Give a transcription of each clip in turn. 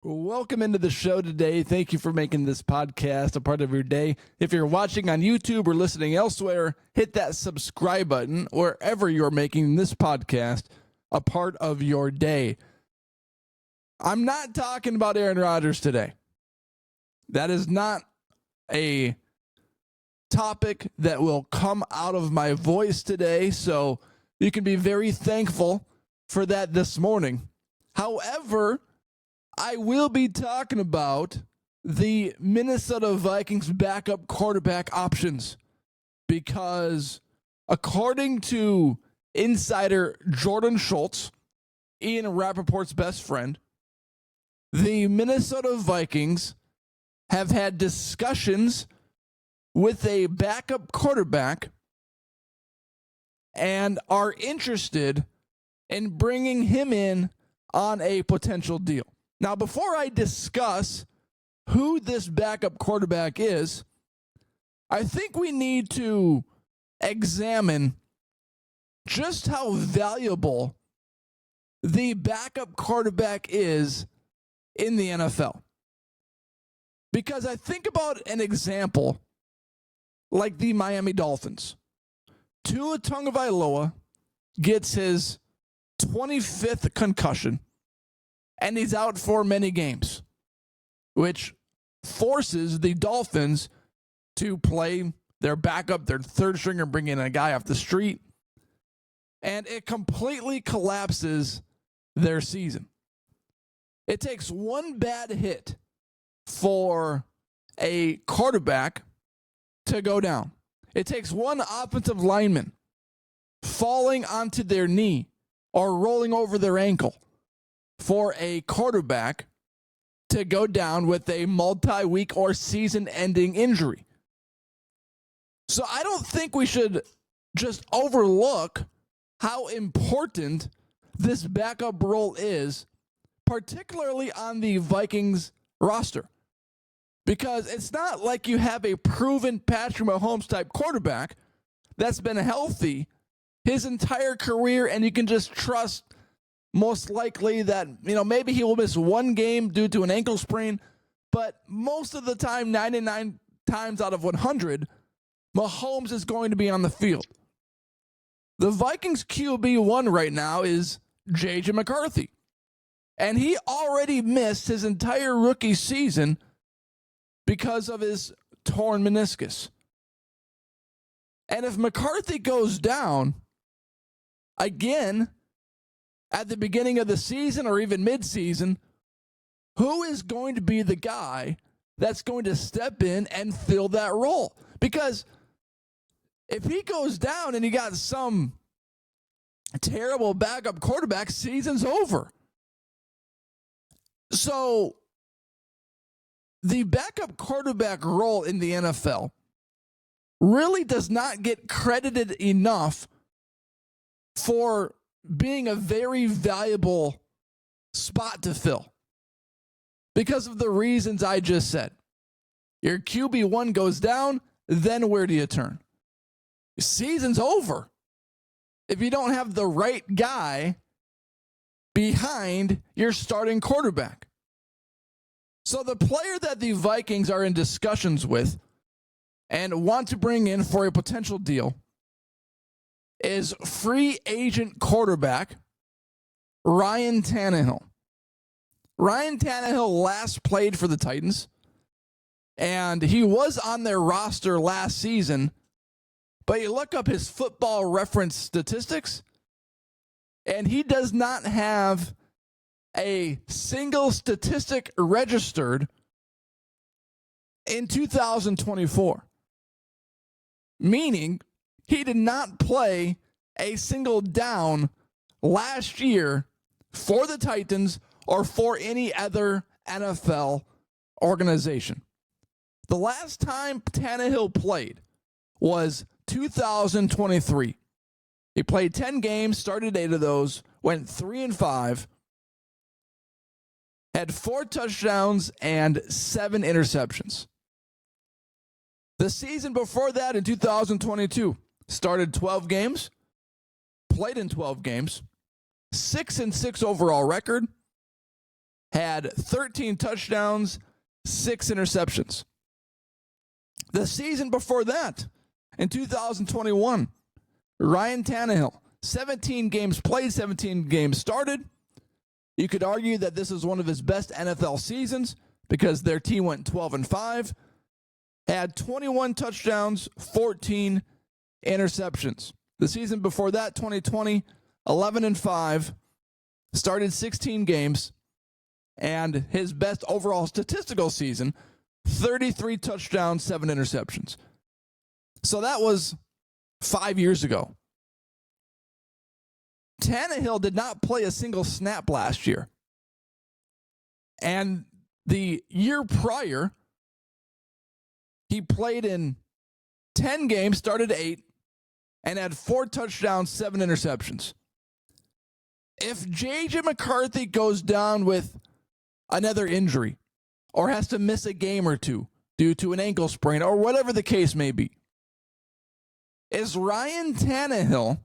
Welcome into the show today. Thank you for making this podcast a part of your day. If you're watching on YouTube or listening elsewhere, hit that subscribe button wherever you're making this podcast a part of your day. I'm not talking about Aaron Rodgers today. That is not a topic that will come out of my voice today, so you can be very thankful for that this morning. However, I will be talking about the Minnesota Vikings backup quarterback options because according to insider Jordan Schultz, Ian Rappaport's best friend, the Minnesota Vikings have had discussions with a backup quarterback and are interested in bringing him in on a potential deal. Now, before I discuss who this backup quarterback is, I think we need to examine just how valuable the backup quarterback is in the NFL. Because I think about an example like the Miami Dolphins. Tua Tagovailoa gets his 25th concussion, and he's out for many games, which forces the Dolphins to play their backup, their third stringer, bring in a guy off the street, and it completely collapses their season. It takes one bad hit for a quarterback to go down. It takes one offensive lineman falling onto their knee or rolling over their ankle for a quarterback to go down with a multi-week or season-ending injury. So I don't think we should just overlook how important this backup role is, particularly on the Vikings roster. Because it's not like you have a proven Patrick Mahomes type quarterback that's been healthy his entire career and you can just trust most likely that, maybe he will miss one game due to an ankle sprain, but most of the time, 99 times out of 100, Mahomes is going to be on the field. The Vikings QB1 right now is J.J. McCarthy, and he already missed his entire rookie season because of his torn meniscus. And if McCarthy goes down again at the beginning of the season or even mid-season, who is going to be the guy that's going to step in and fill that role? Because if he goes down and you got some terrible backup quarterback, season's over. So the backup quarterback role in the NFL really does not get credited enough for being a very valuable spot to fill because of the reasons I just said. Your QB1 goes down, then where do you turn? Season's over if you don't have the right guy behind your starting quarterback. So the player that the Vikings are in discussions with and want to bring in for a potential deal is free agent quarterback Ryan Tannehill. Ryan Tannehill last played for the Titans, and he was on their roster last season, but you look up his Football Reference statistics, and he does not have a single statistic registered in 2024, meaning he did not play a single down last year for the Titans or for any other NFL organization. The last time Tannehill played was 2023. He played 10 games, started 8 of those, went 3-5, had 4 touchdowns and 7 interceptions. The season before that, in 2022, started 12 games, played in 12 games, 6-6 overall record, had 13 touchdowns, 6 interceptions. The season before that, in 2021, Ryan Tannehill, 17 games played, 17 games started. You could argue that this is one of his best NFL seasons because their team went 12-5, had 21 touchdowns, 14 interceptions. The season before that, 2020, 11-5, started 16 games, and his best overall statistical season, 33 touchdowns, 7 interceptions. So that was 5 years ago. Tannehill did not play a single snap last year. And the year prior, he played in 10 games, started 8, and had 4 touchdowns, 7 interceptions. If J.J. McCarthy goes down with another injury or has to miss a game or two due to an ankle sprain or whatever the case may be, is Ryan Tannehill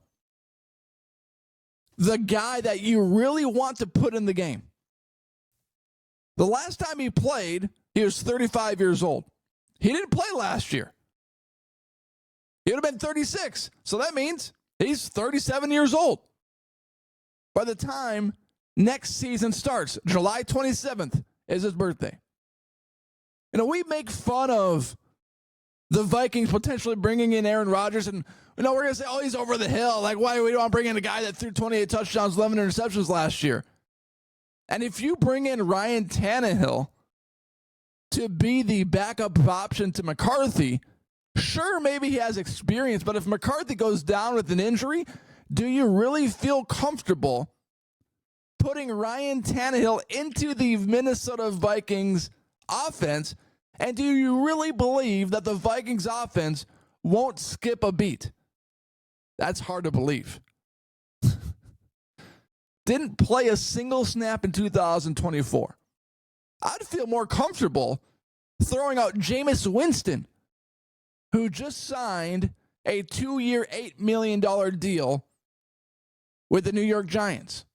the guy that you really want to put in the game? The last time he played, he was 35 years old. He didn't play last year. He would have been 36. So that means he's 37 years old by the time next season starts. July 27th is his birthday. You know, we make fun of the Vikings potentially bringing in Aaron Rodgers, and we're going to say, oh, he's over the hill. Like, why do we want to bring in a guy that threw 28 touchdowns, 11 interceptions last year? And if you bring in Ryan Tannehill to be the backup option to McCarthy, sure, maybe he has experience, but if McCarthy goes down with an injury, do you really feel comfortable putting Ryan Tannehill into the Minnesota Vikings offense? And do you really believe that the Vikings offense won't skip a beat? That's hard to believe. Didn't play a single snap in 2024. I'd feel more comfortable throwing out Jameis Winston, who just signed a 2-year, $8 million deal with the New York Giants.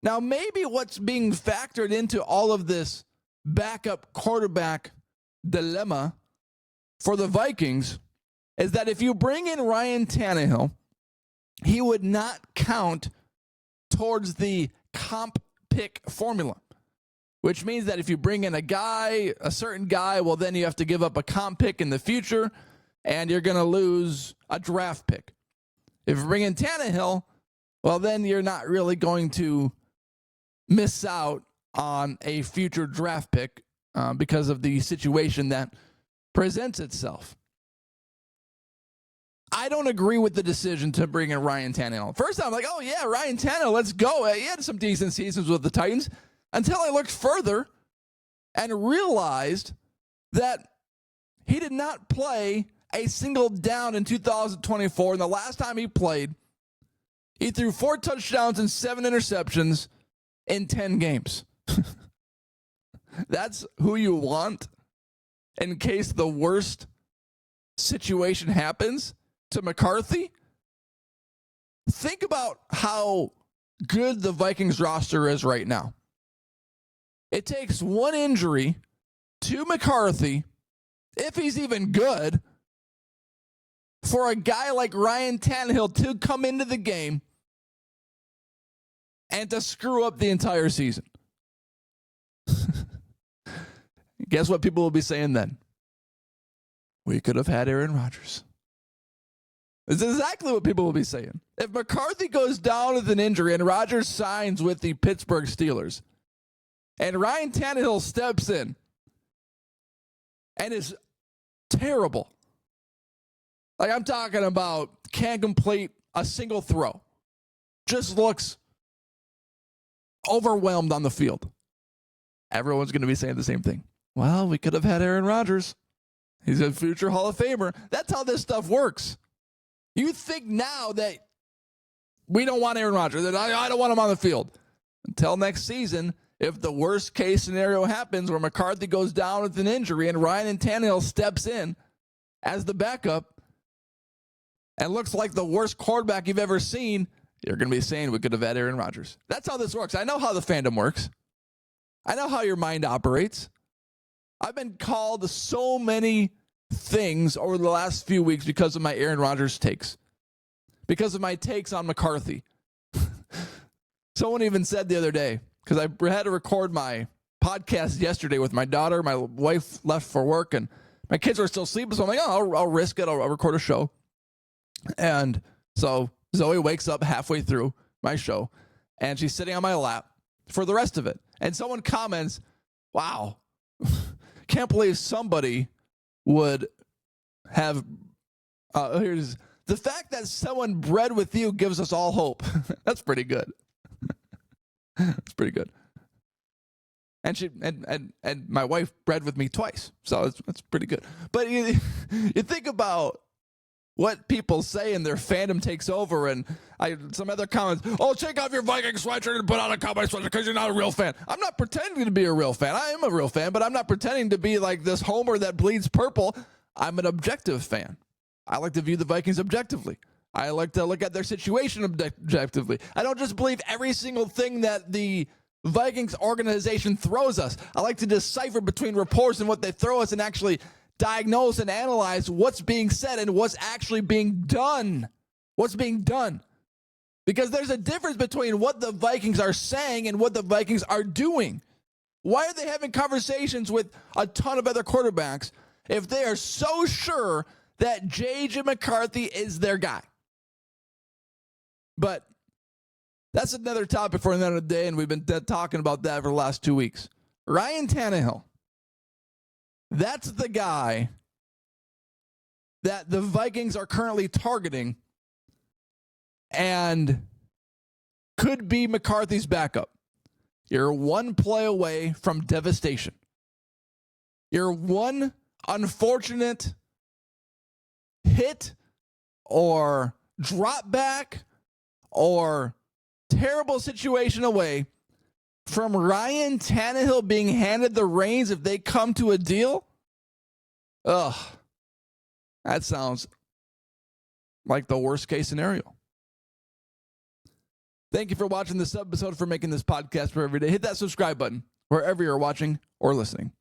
Now, maybe what's being factored into all of this backup quarterback dilemma for the Vikings is that if you bring in Ryan Tannehill, he would not count towards the comp pick formula, which means that if you bring in a certain guy, well, then you have to give up a comp pick in the future, and you're going to lose a draft pick. If you bring in Tannehill, well, then you're not really going to miss out on a future draft pick because of the situation that presents itself. I don't agree with the decision to bring in Ryan Tannehill. First, I'm like, oh, yeah, Ryan Tannehill, let's go. He had some decent seasons with the Titans until I looked further and realized that he did not play a single down in 2024. And the last time he played, he threw 4 touchdowns and 7 interceptions in 10 games. That's who you want in case the worst situation happens to McCarthy? Think about how good the Vikings roster is right now. It takes one injury to McCarthy, if he's even good, for a guy like Ryan Tannehill to come into the game and to screw up the entire season. Guess what people will be saying then? We could have had Aaron Rodgers. It's exactly what people will be saying. If McCarthy goes down with an injury and Rodgers signs with the Pittsburgh Steelers, and Ryan Tannehill steps in and is terrible, like I'm talking about can't complete a single throw, just looks overwhelmed on the field, everyone's going to be saying the same thing. Well, we could have had Aaron Rodgers. He's a future Hall of Famer. That's how this stuff works. You think now that we don't want Aaron Rodgers, that I don't want him on the field. Until next season, if the worst case scenario happens where McCarthy goes down with an injury and Ryan Tannehill steps in as the backup and looks like the worst quarterback you've ever seen, you're going to be saying we could have had Aaron Rodgers. That's how this works. I know how the fandom works. I know how your mind operates. I've been called so many things over the last few weeks because of my Aaron Rodgers takes, because of my takes on McCarthy. Someone even said the other day, because I had to record my podcast yesterday with my daughter. My wife left for work and my kids were still sleeping. So I'm like, oh, I'll risk it. I'll record a show. And so Zoe wakes up halfway through my show and she's sitting on my lap for the rest of it. And someone comments, wow, can't believe somebody would have, here's the fact that someone bred with you gives us all hope. That's pretty good. It's pretty good. And she and my wife bred with me twice, so that's pretty good. But you think about what people say and their fandom takes over, and some other comments. Oh, take off your Viking sweatshirt and put on a Cowboy sweatshirt because you're not a real fan. I'm not pretending to be a real fan. I am a real fan, but I'm not pretending to be like this homer that bleeds purple. I'm an objective fan. I like to view the Vikings objectively. I like to look at their situation objectively. I don't just believe every single thing that the Vikings organization throws us. I like to decipher between reports and what they throw us and actually diagnose and analyze what's being said and what's actually being done. What's being done. Because there's a difference between what the Vikings are saying and what the Vikings are doing. Why are they having conversations with a ton of other quarterbacks if they are so sure that J.J. McCarthy is their guy? But that's another topic for another day, and we've been talking about that for the last 2 weeks. Ryan Tannehill, that's the guy that the Vikings are currently targeting and could be McCarthy's backup. You're one play away from devastation. You're one unfortunate hit or drop back or terrible situation away from Ryan Tannehill being handed the reins if they come to a deal. Ugh, that sounds like the worst case scenario. Thank you for watching this episode, for making this podcast for every day. Hit that subscribe button wherever you're watching or listening.